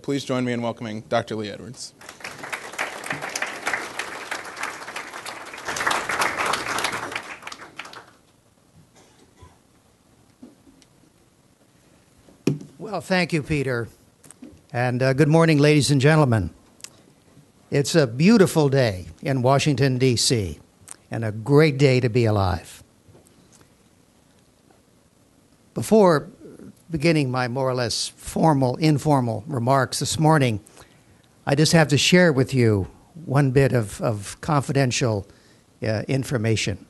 Please join me in welcoming Dr. Lee Edwards. Well, thank you, Peter. And good morning, ladies and gentlemen. It's a beautiful day in Washington, D.C., and a great day to be alive. Before beginning my more or less formal, informal remarks this morning, I just have to share with you one bit of confidential information.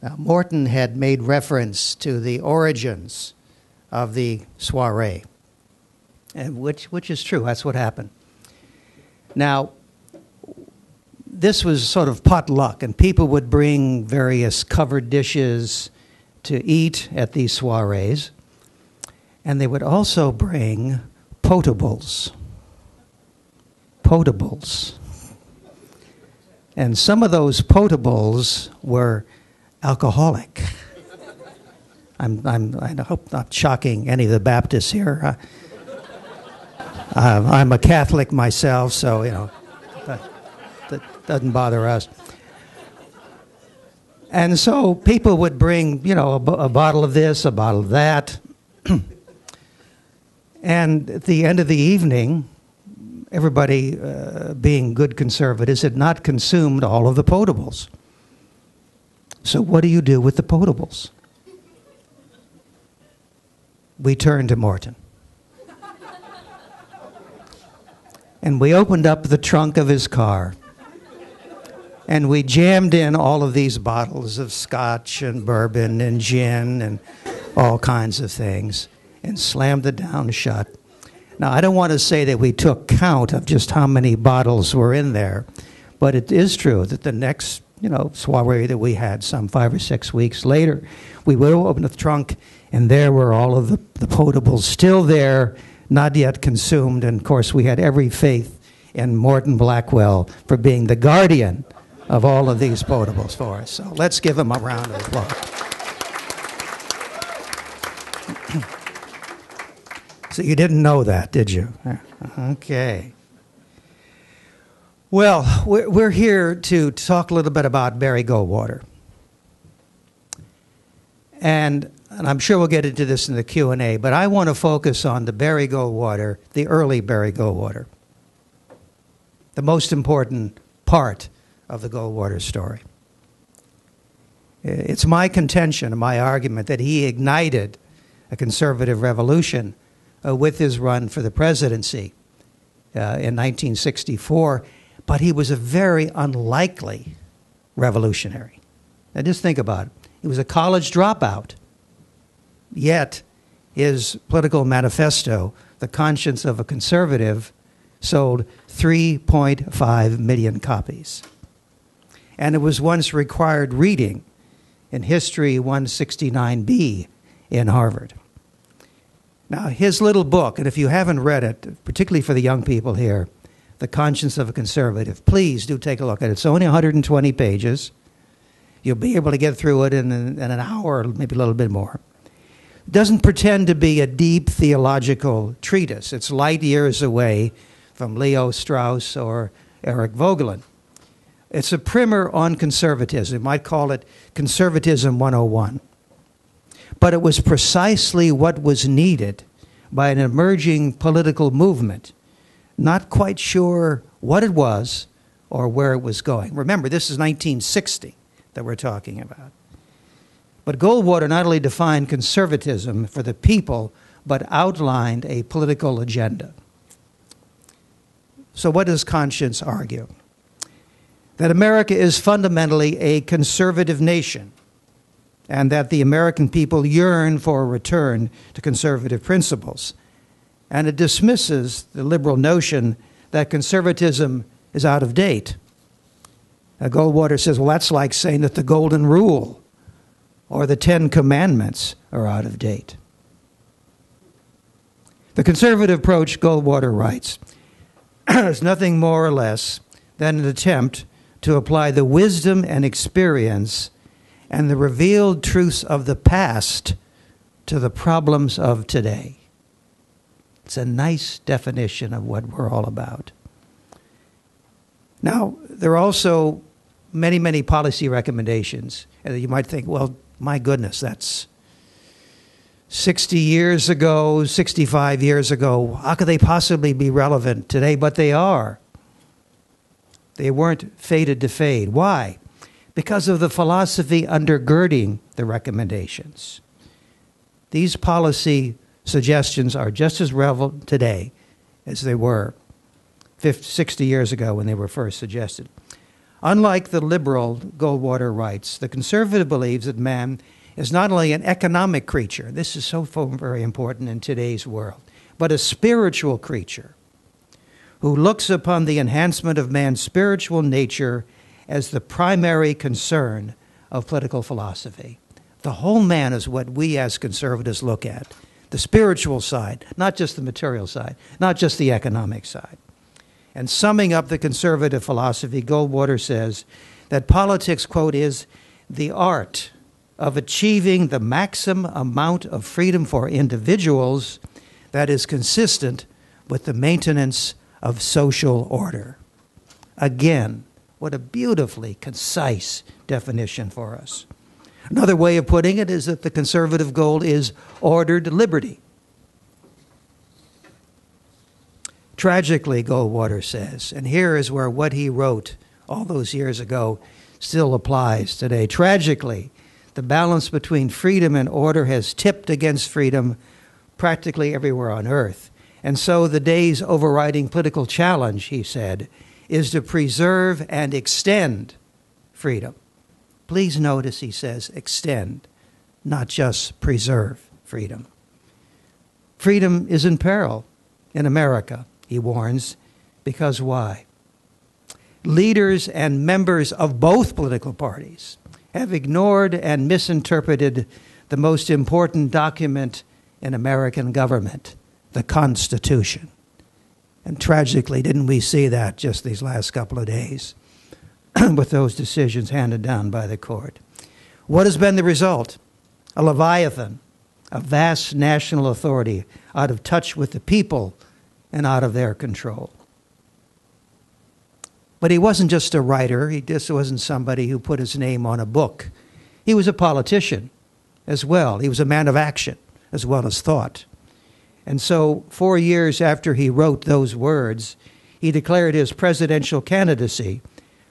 Now, Morton had made reference to the origins of the soiree, and which is true. That's what happened. Now, this was sort of potluck, and people would bring various covered dishes to eat at these soirees, and they would also bring potables. Potables. And some of those potables were alcoholic. I hope not shocking any of the Baptists here. I'm a Catholic myself, so, that doesn't bother us. And so people would bring, a bottle of this, a bottle of that. And at the end of the evening, everybody, being good conservatives, had not consumed all of the potables. So what do you do with the potables? We turned to Morton. And we opened up the trunk of his car. And we jammed in all of these bottles of scotch and bourbon and gin and all kinds of things and slammed it down shut. Now, I don't want to say that we took count of just how many bottles were in there, but it is true that the next, soiree that we had some 5 or 6 weeks later, we would open the trunk, and there were all of the potables still there, not yet consumed. And, of course, we had every faith in Morton Blackwell for being the guardian of all of these potables for us. So let's give him a round of applause. So you didn't know that, did you? Okay. Well, we're here to talk a little bit about Barry Goldwater. And I'm sure we'll get into this in the Q&A, but I want to focus on the Barry Goldwater, the early Barry Goldwater, the most important part of the Goldwater story. It's my contention, my argument, that he ignited a conservative revolution with his run for the presidency in 1964, but he was a very unlikely revolutionary. Now just think about it. He was a college dropout, yet his political manifesto, The Conscience of a Conservative, sold 3.5 million copies. And it was once required reading in History 169B in Harvard. Now, his little book, and if you haven't read it, particularly for the young people here, The Conscience of a Conservative, please do take a look at it. It's only 120 pages. You'll be able to get through it in an hour, maybe a little bit more. It doesn't pretend to be a deep theological treatise. It's light years away from Leo Strauss or Eric Voegelin. It's a primer on conservatism. You might call it Conservatism 101. But it was precisely what was needed by an emerging political movement, not quite sure what it was or where it was going. Remember, this is 1960 that we're talking about. But Goldwater not only defined conservatism for the people, but outlined a political agenda. So what does Conscience argue? That America is fundamentally a conservative nation, and that the American people yearn for a return to conservative principles. And it dismisses the liberal notion that conservatism is out of date. Goldwater says, well, that's like saying that the Golden Rule or the Ten Commandments are out of date. The conservative approach, Goldwater writes, is nothing more or less than an attempt to apply the wisdom and experience and the revealed truths of the past to the problems of today. It's a nice definition of what we're all about. Now, there are also many, many policy recommendations. And you might think, well, my goodness, that's 60 years ago, 65 years ago. How could they possibly be relevant today? But they are. They weren't fated to fade. Why? Because of the philosophy undergirding the recommendations. These policy suggestions are just as relevant today as they were 60 years ago when they were first suggested. Unlike the liberal Goldwater writes, the conservative believes that man is not only an economic creature, this is so very important in today's world, but a spiritual creature who looks upon the enhancement of man's spiritual nature as the primary concern of political philosophy. The whole man is what we as conservatives look at, the spiritual side, not just the material side, not just the economic side. And summing up the conservative philosophy, Goldwater says that politics, quote, is the art of achieving the maximum amount of freedom for individuals that is consistent with the maintenance of social order. Again, what a beautifully concise definition for us. Another way of putting it is that the conservative goal is ordered liberty. Tragically, Goldwater says, and here is where what he wrote all those years ago still applies today. Tragically, the balance between freedom and order has tipped against freedom practically everywhere on earth. And so the day's overriding political challenge, he said, is to preserve and extend freedom. Please notice he says extend, not just preserve freedom. Freedom is in peril in America, he warns, because why? Leaders and members of both political parties have ignored and misinterpreted the most important document in American government, the Constitution. And tragically, didn't we see that just these last couple of days with those decisions handed down by the court? What has been the result? A leviathan, a vast national authority out of touch with the people and out of their control. But he wasn't just a writer. He just wasn't somebody who put his name on a book. He was a politician as well. He was a man of action as well as thought. And so 4 years after he wrote those words, he declared his presidential candidacy,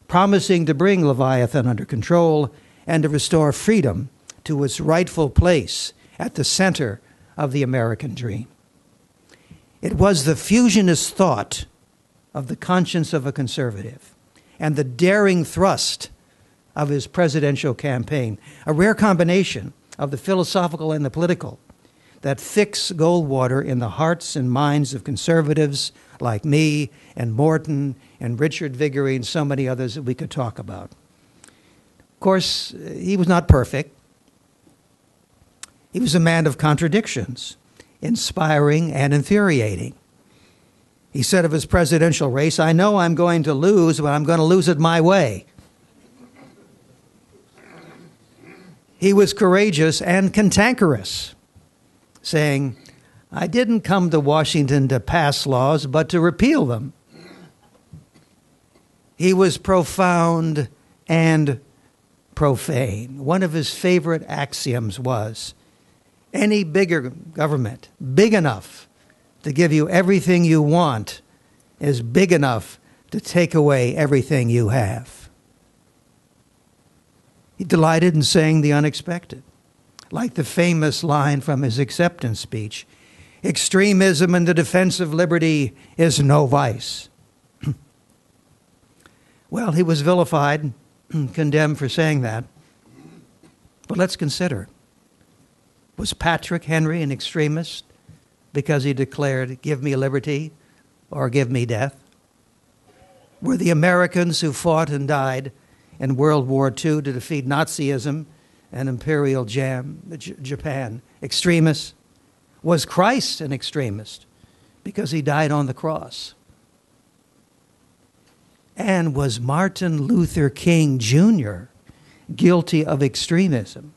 promising to bring Leviathan under control and to restore freedom to its rightful place at the center of the American dream. It was the fusionist thought of the conscience of a conservative and the daring thrust of his presidential campaign, a rare combination of the philosophical and the political, that fix Goldwater in the hearts and minds of conservatives like me and Morton and Richard Viguerie and so many others that we could talk about. Of course, he was not perfect. He was a man of contradictions, inspiring and infuriating. He said of his presidential race, "I know I'm going to lose, but I'm going to lose it my way." He was courageous and cantankerous, saying, "I didn't come to Washington to pass laws, but to repeal them." He was profound and profane. One of his favorite axioms was, any bigger government, big enough to give you everything you want, is big enough to take away everything you have. He delighted in saying the unexpected, like the famous line from his acceptance speech, "Extremism in the defense of liberty is no vice." Well, he was vilified, condemned for saying that. But let's consider, was Patrick Henry an extremist because he declared, "Give me liberty or give me death"? Were the Americans who fought and died in World War II to defeat Nazism and Imperial Japan extremists? Was Christ an extremist because he died on the cross? And was Martin Luther King Jr. guilty of extremism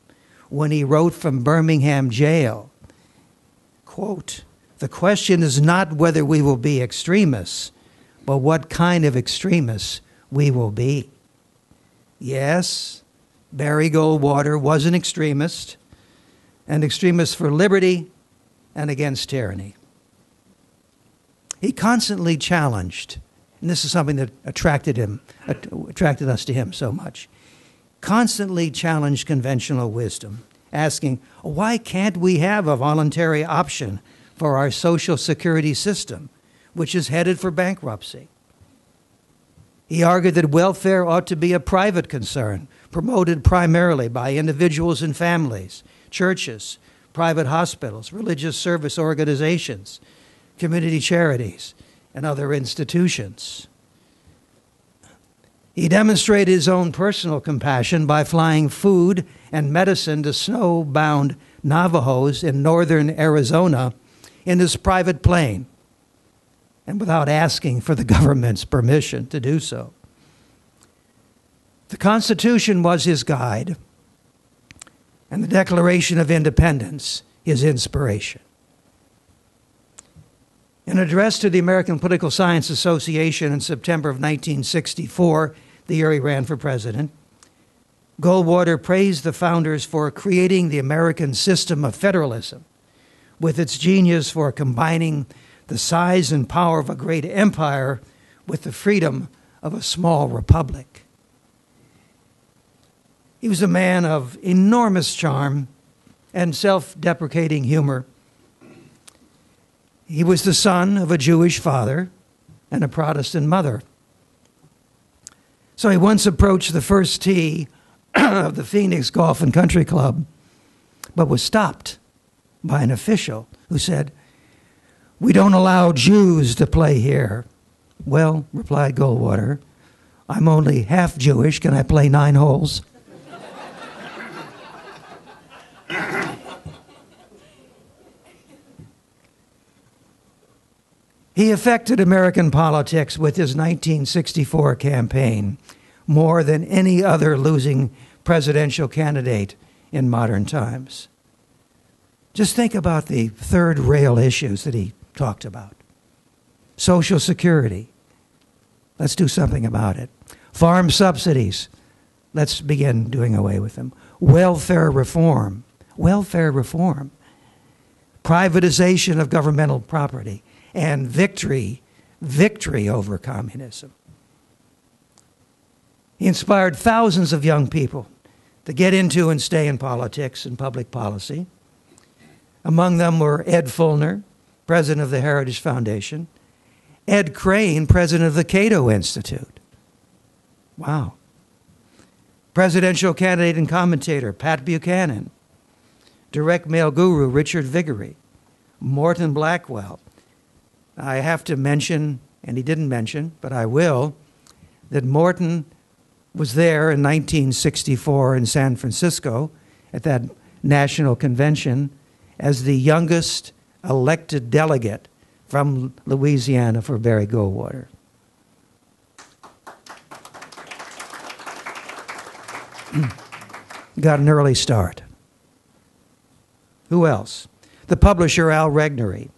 when he wrote from Birmingham jail, quote, The question is not whether we will be extremists, but what kind of extremists we will be. Yes, Barry Goldwater was an extremist for liberty and against tyranny. He constantly challenged, and this is something that attracted us to him so much, constantly challenged conventional wisdom, asking, why can't we have a voluntary option for our social security system, which is headed for bankruptcy? He argued that welfare ought to be a private concern, promoted primarily by individuals and families, churches, private hospitals, religious service organizations, community charities, and other institutions. He demonstrated his own personal compassion by flying food and medicine to snow-bound Navajos in northern Arizona in his private plane, and without asking for the government's permission to do so. The Constitution was his guide, and the Declaration of Independence his inspiration. In an address to the American Political Science Association in September of 1964, the year he ran for president, Goldwater praised the founders for creating the American system of federalism, with its genius for combining the size and power of a great empire with the freedom of a small republic. He was a man of enormous charm and self-deprecating humor. He was the son of a Jewish father and a Protestant mother. So he once approached the first tee of the Phoenix Golf and Country Club, but was stopped by an official who said, "We don't allow Jews to play here." "Well," replied Goldwater, "I'm only half Jewish. Can I play 9 holes?" He affected American politics with his 1964 campaign more than any other losing presidential candidate in modern times. Just think about the third rail issues that he talked about. Social Security. Let's do something about it. Farm subsidies. Let's begin doing away with them. Welfare reform. Welfare reform. Privatization of governmental property. And victory over communism. He inspired thousands of young people to get into and stay in politics and public policy. Among them were Ed Fulner, president of the Heritage Foundation, Ed Crane, president of the Cato Institute. Wow. Presidential candidate and commentator Pat Buchanan, direct mail guru Richard Viguerie, Morton Blackwell. I have to mention, and he didn't mention, but I will, that Morton was there in 1964 in San Francisco at that national convention as the youngest elected delegate from Louisiana for Barry Goldwater. Got an early start. Who else? The publisher Al Regnery.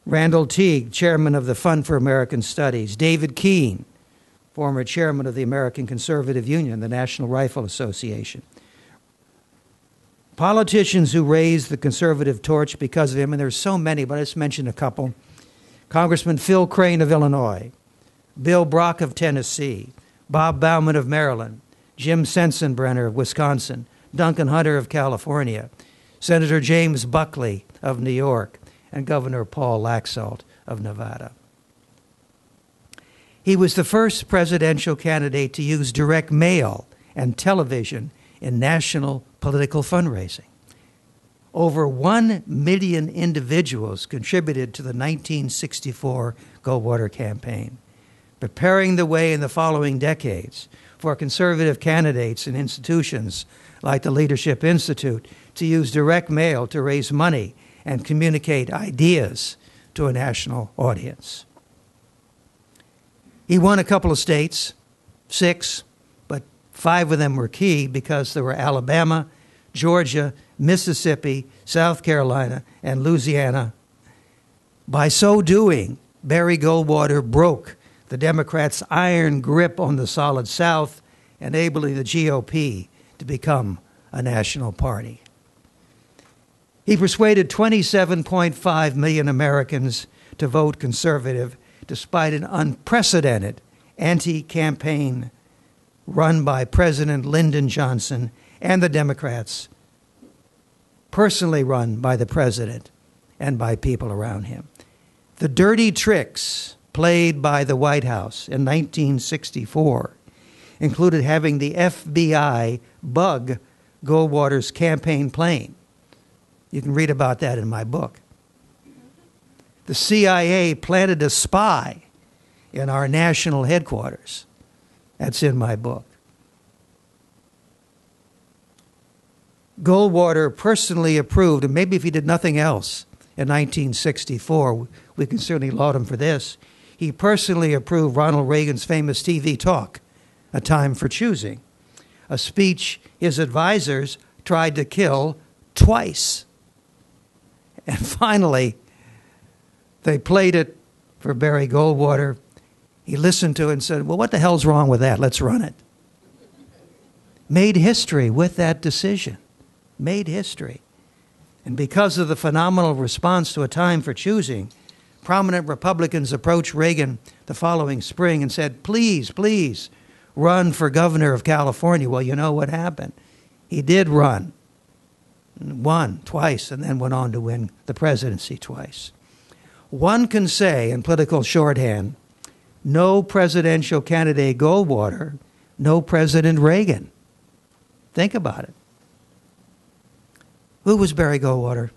Randall Teague, chairman of the Fund for American Studies. David Keene, former chairman of the American Conservative Union, the National Rifle Association. Politicians who raised the conservative torch because of him, and there's so many, but I just mentioned a couple. Congressman Phil Crane of Illinois, Bill Brock of Tennessee, Bob Bauman of Maryland, Jim Sensenbrenner of Wisconsin, Duncan Hunter of California, Senator James Buckley of New York, and Governor Paul Laxalt of Nevada. He was the first presidential candidate to use direct mail and television in national political fundraising. Over 1 million individuals contributed to the 1964 Goldwater campaign, preparing the way in the following decades for conservative candidates and institutions like the Leadership Institute to use direct mail to raise money and communicate ideas to a national audience. He won a couple of states, 6, but 5 of them were key because there were Alabama, Georgia, Mississippi, South Carolina, and Louisiana. By so doing, Barry Goldwater broke the Democrats' iron grip on the Solid South, enabling the GOP to become a national party. He persuaded 27.5 million Americans to vote conservative despite an unprecedented anti-campaign run by President Lyndon Johnson and the Democrats, personally run by the president and by people around him. The dirty tricks played by the White House in 1964 included having the FBI bug Goldwater's campaign plane. You can read about that in my book. The CIA planted a spy in our national headquarters. That's in my book. Goldwater personally approved, and maybe if he did nothing else in 1964, we can certainly laud him for this, he personally approved Ronald Reagan's famous TV talk, A Time for Choosing, a speech his advisors tried to kill twice. And finally, they played it for Barry Goldwater. He listened to it and said, well, what the hell's wrong with that? Let's run it. Made history with that decision. Made history. And because of the phenomenal response to A Time for Choosing, prominent Republicans approached Reagan the following spring and said, please, please, run for governor of California. Well, you know what happened. He did run. Won twice, and then went on to win the presidency twice. One can say, in political shorthand, no presidential candidate Goldwater, no President Reagan. Think about it. Who was Barry Goldwater?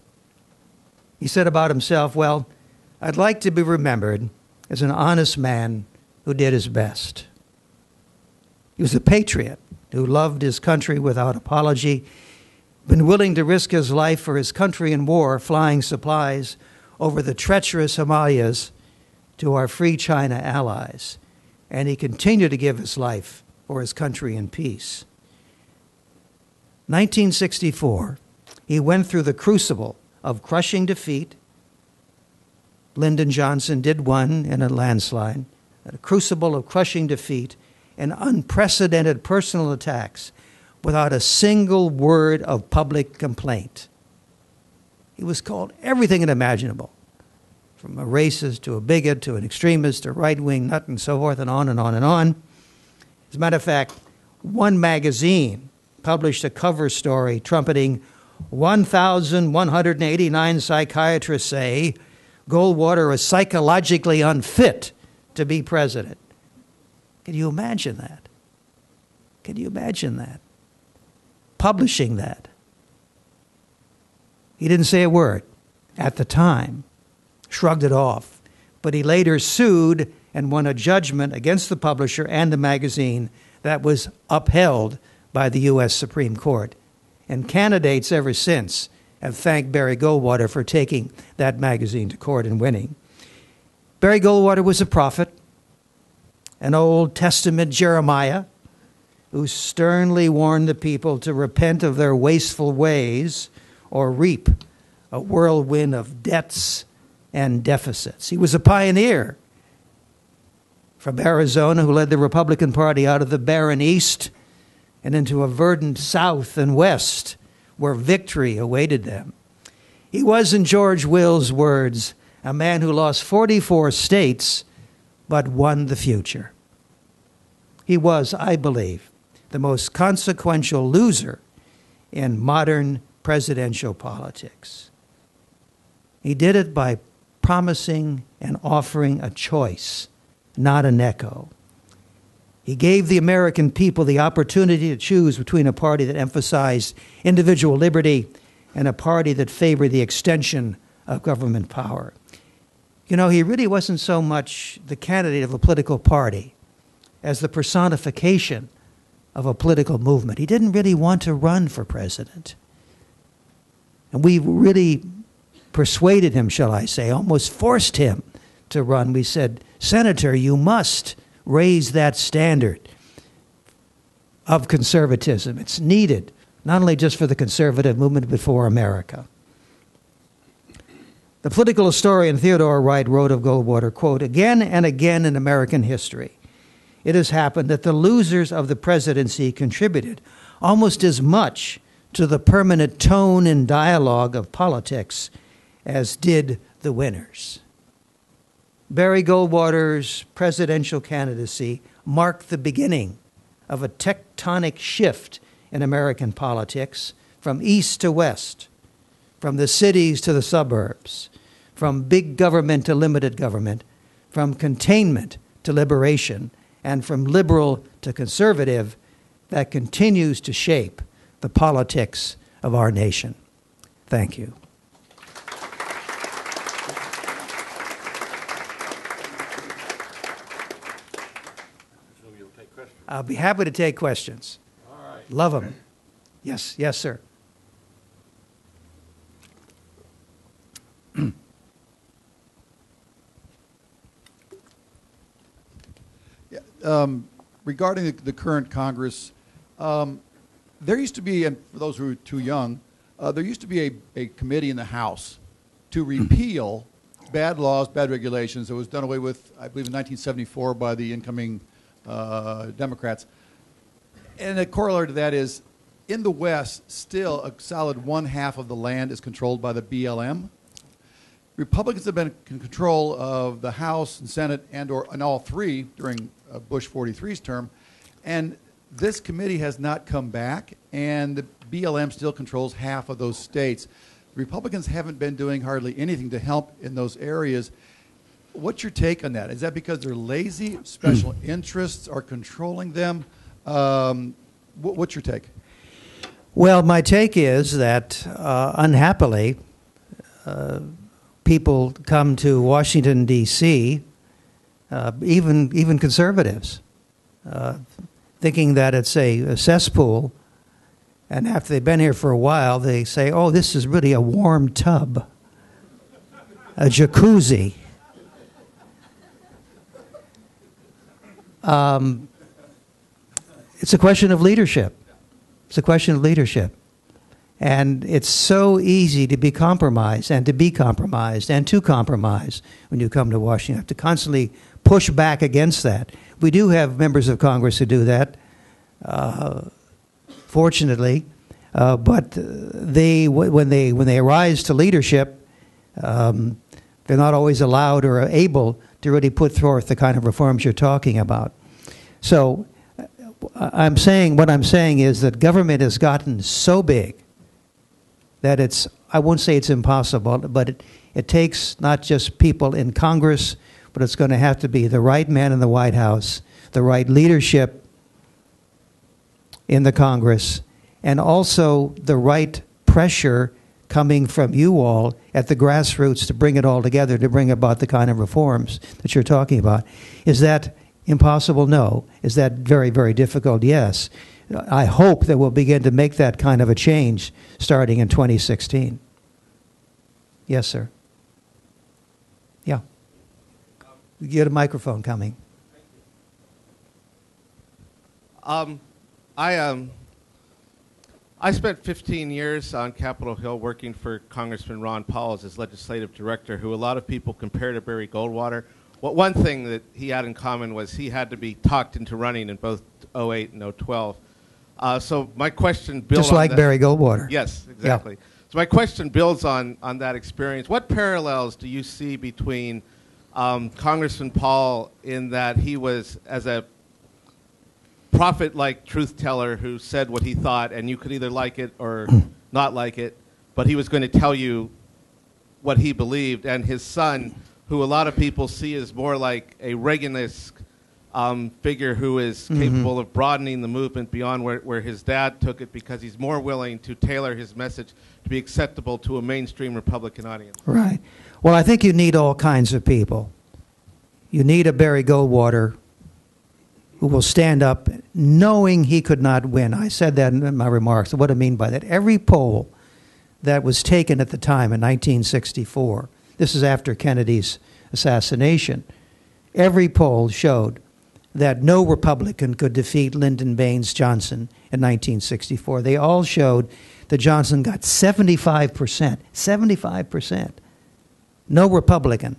He said about himself, well, I'd like to be remembered as an honest man who did his best. He was a patriot who loved his country without apology, been willing to risk his life for his country in war, flying supplies over the treacherous Himalayas to our free China allies. And he continued to give his life for his country in peace. 1964, he went through the crucible of crushing defeat. Lyndon Johnson did win in a landslide. A crucible of crushing defeat and unprecedented personal attacks without a single word of public complaint. He was called everything unimaginable, from a racist to a bigot to an extremist to a right-wing nut and so forth and on and on and on. As a matter of fact, one magazine published a cover story trumpeting 1,189 psychiatrists say Goldwater is psychologically unfit to be president. Can you imagine that? Can you imagine that? Publishing that. He didn't say a word at the time, shrugged it off, but he later sued and won a judgment against the publisher and the magazine that was upheld by the U.S. Supreme Court. And candidates ever since have thanked Barry Goldwater for taking that magazine to court and winning. Barry Goldwater was a prophet, an Old Testament Jeremiah, who sternly warned the people to repent of their wasteful ways or reap a whirlwind of debts and deficits. He was a pioneer from Arizona who led the Republican Party out of the barren East and into a verdant South and West where victory awaited them. He was, in George Will's words, a man who lost 44 states but won the future. He was, I believe, the most consequential loser in modern presidential politics. He did it by promising and offering a choice, not an echo. He gave the American people the opportunity to choose between a party that emphasized individual liberty and a party that favored the extension of government power. You know, he really wasn't so much the candidate of a political party as the personification of a political movement. He didn't really want to run for president. And we really persuaded him, shall I say, almost forced him to run. We said, Senator, you must raise that standard of conservatism. It's needed, not only just for the conservative movement, but for America. The political historian Theodore Wright wrote of Goldwater, quote, "Again and again in American history, it has happened that the losers of the presidency contributed almost as much to the permanent tone and dialogue of politics as did the winners." Barry Goldwater's presidential candidacy marked the beginning of a tectonic shift in American politics from east to west, from the cities to the suburbs, from big government to limited government, from containment to liberation, and from liberal to conservative, that continues to shape the politics of our nation. Thank you. I'll be happy to take questions. All right. Love them. Yes, yes, sir. Regarding the current Congress, there used to be, and for those who are too young, there used to be a committee in the House to repeal bad laws, bad regulations. It was done away with, I believe, in 1974 by the incoming Democrats. And a corollary to that is, in the West, still a solid 1/2 of the land is controlled by the BLM. Republicans have been in control of the House and Senate and all three during Bush 43's term, and this committee has not come back, and the BLM still controls half of those states. The Republicans haven't been doing hardly anything to help in those areas. What's your take on that? Is that because they're lazy, special interests are controlling them? What's your take? Well, my take is that, unhappily, people come to Washington, D.C., even conservatives, thinking that it's a cesspool, and after they've been here for a while, they say, oh, this is really a warm tub, a jacuzzi. It's a question of leadership. It's a question of leadership. And it's so easy to be compromised and to be compromised and to compromise when you come to Washington. You have to constantly push back against that. We do have members of Congress who do that, fortunately. But when they rise to leadership, they're not always allowed or able to really put forth the kind of reforms you're talking about. So what I'm saying is that government has gotten so big that I won't say it's impossible, but it takes not just people in Congress, but it's going to have to be the right man in the White House, the right leadership in the Congress, and also the right pressure coming from you all at the grassroots to bring it all together, to bring about the kind of reforms that you're talking about. Is that impossible? No. Is that very, very difficult? Yes. I hope that we'll begin to make that kind of a change starting in 2016. Yes, sir. Yeah. You get a microphone coming. I spent 15 years on Capitol Hill working for Congressman Ron Paul as his legislative director, who a lot of people compare to Barry Goldwater. Well, one thing that he had in common was he had to be talked into running in both 2008 and 2012. So my question builds just like Barry Goldwater. Yes, exactly. Yeah. So my question builds on that experience. What parallels do you see between Congressman Paul in that he was as a prophet-like truth teller who said what he thought, and you could either like it or not like it, but he was going to tell you what he believed, and his son, who a lot of people see as more like a Reagan-esque figure who is capable of broadening the movement beyond where his dad took it, because he's more willing to tailor his message to be acceptable to a mainstream Republican audience. Right. Well, I think you need all kinds of people. You need a Barry Goldwater who will stand up knowing he could not win. I said that in my remarks. What I mean by that, every poll that was taken at the time in 1964, this is after Kennedy's assassination, every poll showed that no Republican could defeat Lyndon Baines Johnson in 1964. They all showed that Johnson got 75%, 75% No Republican,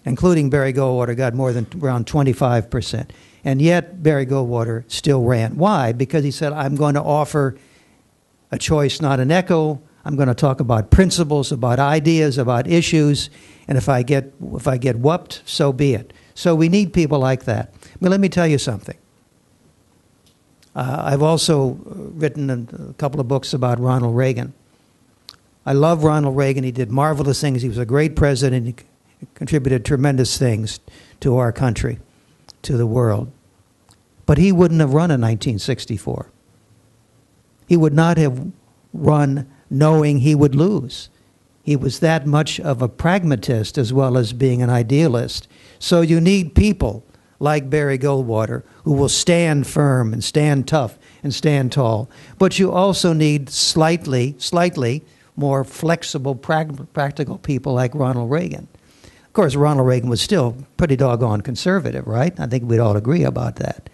including Barry Goldwater, got more than around 25%. And yet Barry Goldwater still ran. Why? Because he said, I'm going to offer a choice, not an echo. I'm going to talk about principles, about ideas, about issues. And if I get whooped, so be it. So we need people like that. But let me tell you something. I've also written a couple of books about Ronald Reagan. I love Ronald Reagan. He did marvelous things. He was a great president. He contributed tremendous things to our country, to the world. But he wouldn't have run in 1964. He would not have run knowing he would lose. He was that much of a pragmatist as well as being an idealist. So you need people like Barry Goldwater who will stand firm and stand tough and stand tall. But you also need slightly more flexible, practical people like Ronald Reagan. Of course, Ronald Reagan was still pretty doggone conservative, right? I think we'd all agree about that.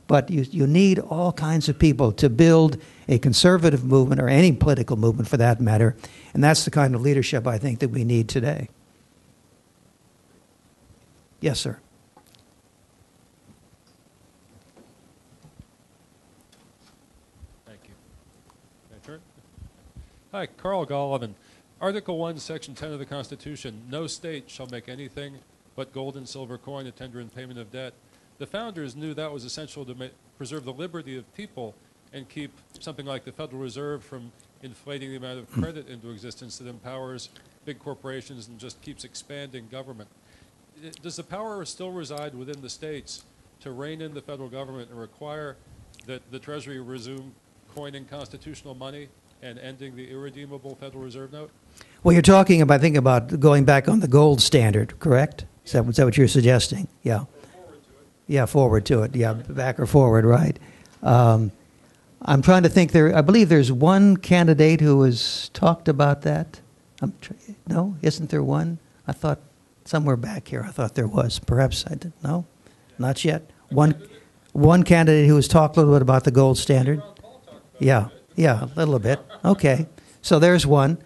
But you need all kinds of people to build a conservative movement, or any political movement for that matter, and that's the kind of leadership I think that we need today. Yes, sir. Thank you. Can I turn? Hi, Carl Gollivan. Article 1, Section 10 of the Constitution, no state shall make anything but gold and silver coin to tender in payment of debt. The founders knew that was essential to preserve the liberty of people and keep something like the Federal Reserve from inflating the amount of credit into existence that empowers big corporations and just keeps expanding government. Does the power still reside within the states to rein in the federal government and require that the Treasury resume coining constitutional money and ending the irredeemable Federal Reserve note? Well, you're talking about, I think, about going back on the gold standard, correct? Is that what you're suggesting? Yeah. Yeah, forward to it. Yeah, back or forward, right? I'm trying to think. I believe there's one candidate who has talked about that. No, isn't there one? I thought somewhere back here. I thought there was. Perhaps I didn't. No, not yet. One candidate who has talked a little bit about the gold standard. Yeah, a little bit. Okay, so there's one.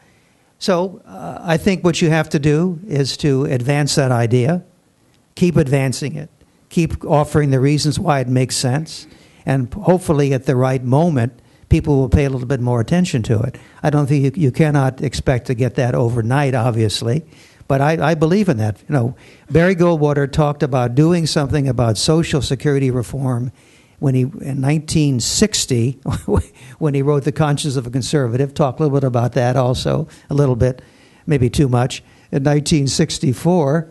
So I think what you have to do is to advance that idea, keep advancing it, keep offering the reasons why it makes sense, and hopefully at the right moment, people will pay a little bit more attention to it. I don't think you cannot expect to get that overnight, obviously, but I believe in that. You know, Barry Goldwater talked about doing something about Social Security reform when in 1960, when he wrote The Conscience of a Conservative, talked a little bit about that also, a little bit, maybe too much, in 1964.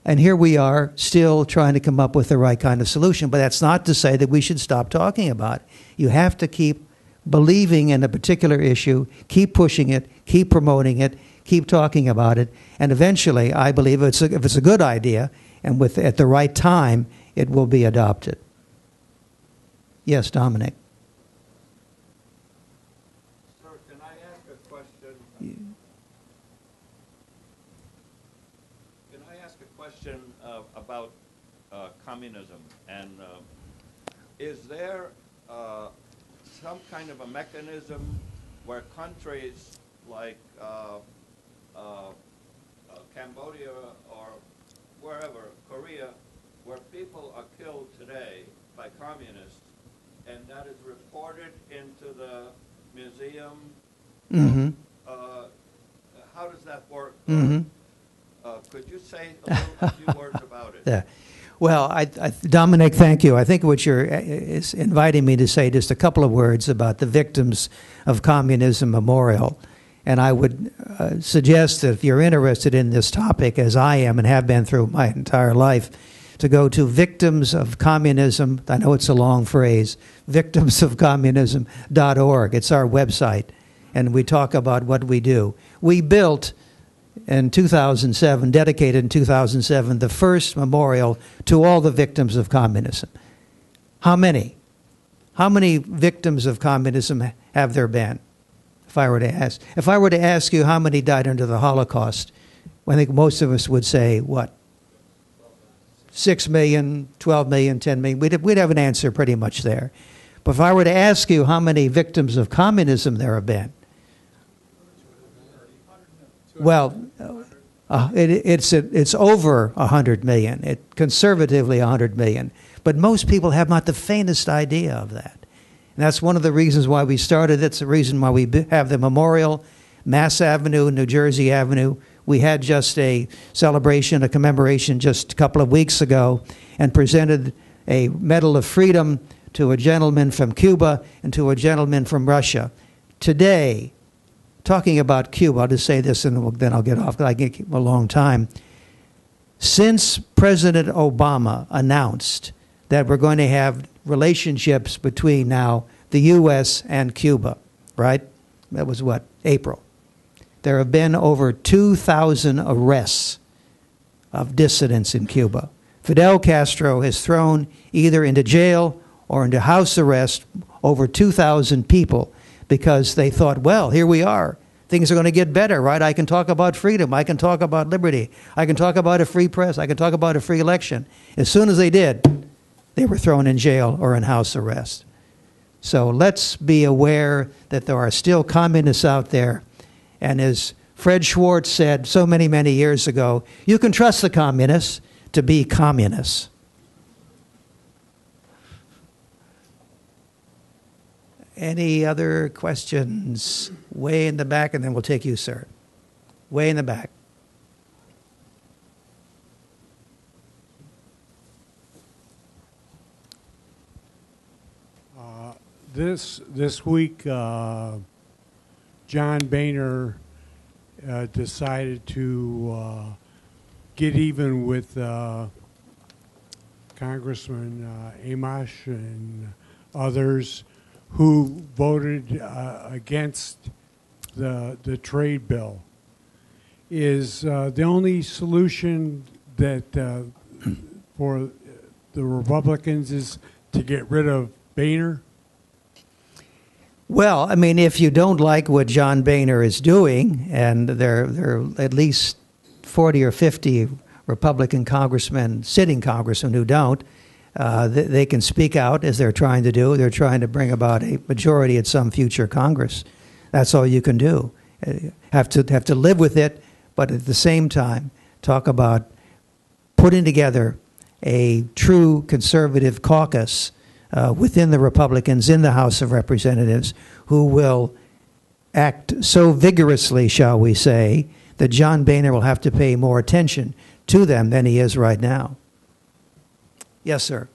And here we are still trying to come up with the right kind of solution. But that's not to say that we should stop talking about it. You have to keep believing in a particular issue, keep pushing it, keep promoting it, keep talking about it. And eventually, I believe if it's a good idea and at the right time, it will be adopted. Yes, Dominic. Sir, can I ask a question? Can I ask a question about communism? And is there some kind of a mechanism where countries like Cambodia or wherever, Korea, where people are killed today by communists, and that is reported into the museum? Mm-hmm. How does that work? Mm-hmm. Could you say a few words about it? Yeah. Well, Dominic, thank you. I think what you're is inviting me to say just a couple of words about the Victims of Communism Memorial. And I would suggest that if you're interested in this topic, as I am and have been through my entire life, to go to Victims of Communism. I know it's a long phrase, victimsofcommunism.org. It's our website, and we talk about what we do. We built in 2007, dedicated in 2007, the first memorial to all the victims of communism. How many? How many victims of communism have there been? If I were to ask you how many died under the Holocaust, I think most of us would say what? 6 million, 12 million, 10 million. We'd have an answer pretty much there. But if I were to ask you how many victims of communism there have been, well, It's over 100 million, conservatively 100 million. But most people have not the faintest idea of that. And that's one of the reasons why we started. It's the reason why we have the memorial, Mass Avenue, New Jersey Avenue. We had just a celebration, a commemoration just a couple of weeks ago, and presented a Medal of Freedom to a gentleman from Cuba and to a gentleman from Russia. Today, talking about Cuba, I'll just say this and then I'll get off because I can keep a long time. Since President Obama announced that we're going to have relationships between now the U.S. and Cuba, right? That was what, April. There have been over 2,000 arrests of dissidents in Cuba. Fidel Castro has thrown either into jail or into house arrest over 2,000 people because they thought, well, here we are. Things are going to get better, right? I can talk about freedom. I can talk about liberty. I can talk about a free press. I can talk about a free election. As soon as they did, they were thrown in jail or in house arrest. So let's be aware that there are still communists out there. And as Fred Schwartz said so many, many years ago, you can trust the communists to be communists. Any other questions? Way in the back, and then we'll take you, sir. Way in the back. This week, John Boehner decided to get even with Congressman Amash and others who voted against the trade bill. Is the only solution that for the Republicans is to get rid of Boehner? Well, I mean, if you don't like what John Boehner is doing, and there are at least 40 or 50 Republican congressmen, sitting congressmen who don't, they can speak out as they're trying to do. They're trying to bring about a majority at some future Congress. That's all you can do. Have to live with it, but at the same time, talk about putting together a true conservative caucus within the Republicans in the House of Representatives who will act so vigorously, shall we say, that John Boehner will have to pay more attention to them than he is right now. Yes, sir.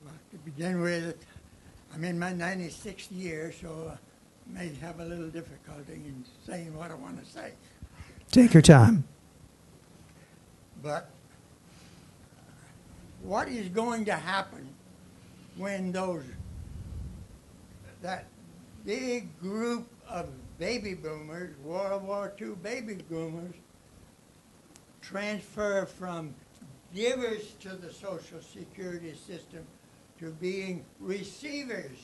Well, to begin with, I'm in my 96th year, so I may have a little difficulty in saying what I want to say. Take your time. But what is going to happen when that big group of baby boomers, World War II baby boomers, transfer from givers to the Social Security system to being receivers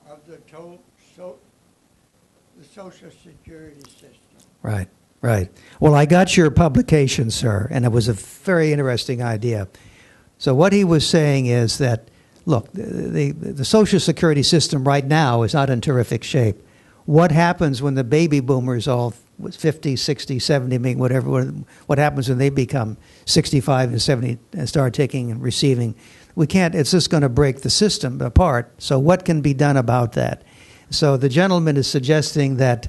of the Social Security system? Right. Right. Well, I got your publication, sir, and it was a very interesting idea. So what he was saying is that, look, the Social Security system right now is not in terrific shape. What happens when the baby boomers, all 50, 60, 70, I mean, whatever, what happens when they become 65 and 70 and start taking and receiving? We can't, it's just going to break the system apart. So what can be done about that? So the gentleman is suggesting that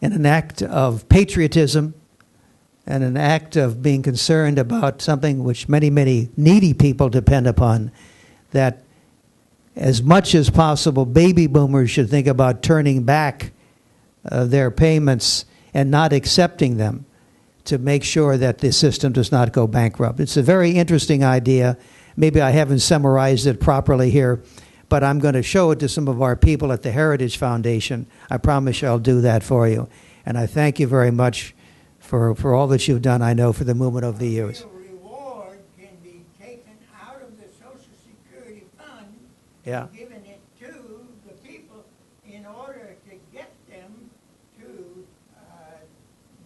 in an act of patriotism and an act of being concerned about something which many, many needy people depend upon, that as much as possible, baby boomers should think about turning back their payments and not accepting them to make sure that the system does not go bankrupt. It's a very interesting idea. Maybe I haven't summarized it properly here, but I'm going to show it to some of our people at the Heritage Foundation. I promise you I'll do that for you. And I thank you very much for all that you've done, I know, for the movement over the years. The reward can be taken out of the Social Security fund and given it to the people in order to get them to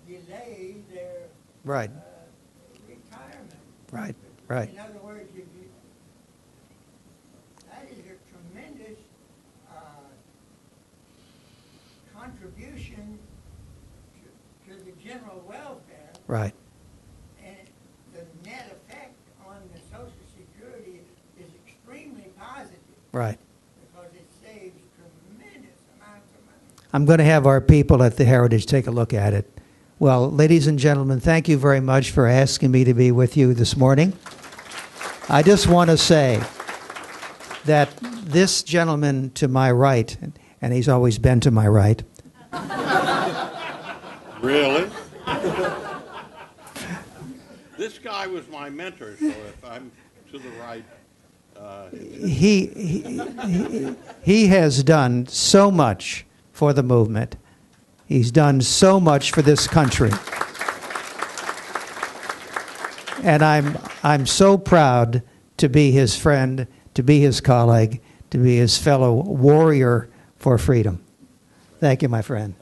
delay their retirement. Right, right. In other words, that is a tremendous contribution to the general welfare. Right. And the net effect on the Social Security is extremely positive. Right. Because it saves tremendous amounts of money. I'm going to have our people at the Heritage take a look at it. Well, ladies and gentlemen, thank you very much for asking me to be with you this morning. I just want to say that this gentleman to my right, and he's always been to my right. Really? This guy was my mentor, so if I'm to the right, he has done so much for the movement. He's done so much for this country. And I'm so proud to be his friend, to be his colleague, to be his fellow warrior for freedom. Thank you, my friend.